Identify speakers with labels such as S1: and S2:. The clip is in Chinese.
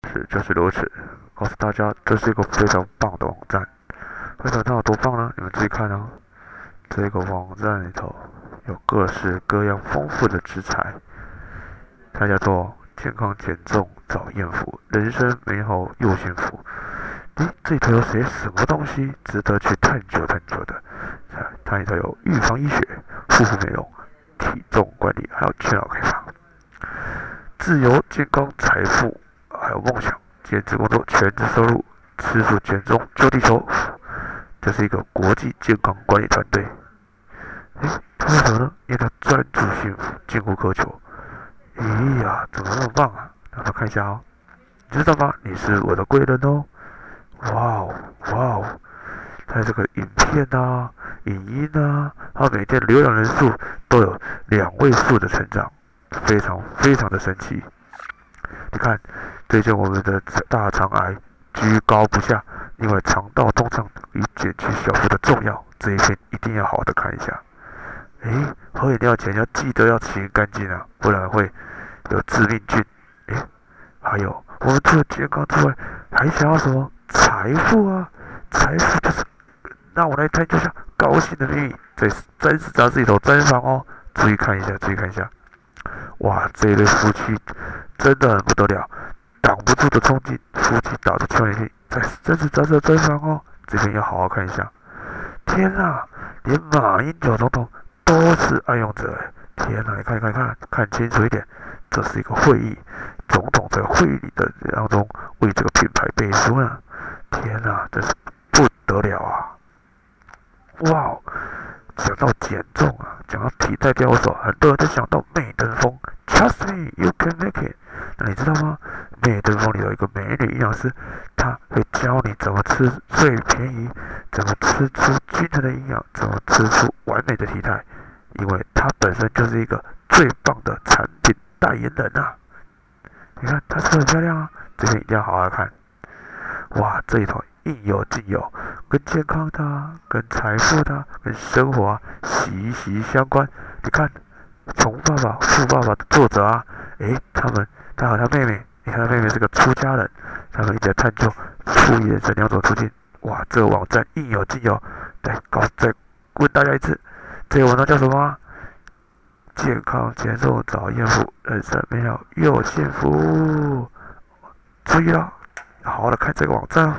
S1: 是就是如此。告诉大家，这是一个非常棒的网站。为什么它有多棒呢？你们自己看啊。这个网站里头有各式各样丰富的食材，它叫做健康减重找艳福，人生美好又幸福。咦，这里头有写什么东西值得去探究探究的？它里头有预防医学、护肤美容、体重管理，还有全脑开发、自由、健康、财富，还有梦想、兼职工作、全职收入、吃素减重、救地球。这是一个国际健康管理团队。它为什么呢？因为它专注幸福，近乎苛求。咦呀，怎么那么棒啊？让我们看一下哦。你知道吗？你是我的贵人哦。哇哦，哇哦！它这个影片啊、影音啊，还有每天浏览人数都有2位数的成长，非常非常的神奇。你看，最近我们的大肠癌居高不下，因为肠道通畅与减去小腹的重要，这一篇一定要好好的看一下。喝饮料前要记得要洗干净啊，不然会有致命菌。还有，我们除了健康之外，还想要什么？财富啊！财富就是让我来探究一下高兴的秘密，在真实杂志里头专访哦。注意看一下，注意看一下。哇，这一对夫妻真的很不得了，挡不住的冲劲，夫妻打着邱年庆，在真实杂志的专访哦，这边要好好看一下。天哪，连马英九总统都是爱用者哎！天哪，你看清楚一点，这是一个会议，总统在会议里的当中为这个品牌背书呢。天哪，真是不得了啊！哇哦，讲到减重啊，讲到体态标手，很多人都想到美登峰 ，Trust me, you can make it。那你知道吗？美登峰里有一个美女营养师，她会教你怎么吃最便宜，怎么吃出均衡的营养，怎么吃出完美的体态，因为她本身就是一个最棒的产品代言人啊！你看她是不是很漂亮啊？这边一定要好好看。哇，这里头应有尽有，跟健康的啊，跟财富的啊，跟生活啊息息相关。你看，穷爸爸、富爸爸的作者啊，他和他妹妹，你看他妹妹是个出家人，他们一起来探究富裕人生2种途径。哇，这个网站应有尽有。再问大家一次，这个网站叫什么啊？健康减重找艳福，人生美好又幸福。注意了，好好的看这个网站哦。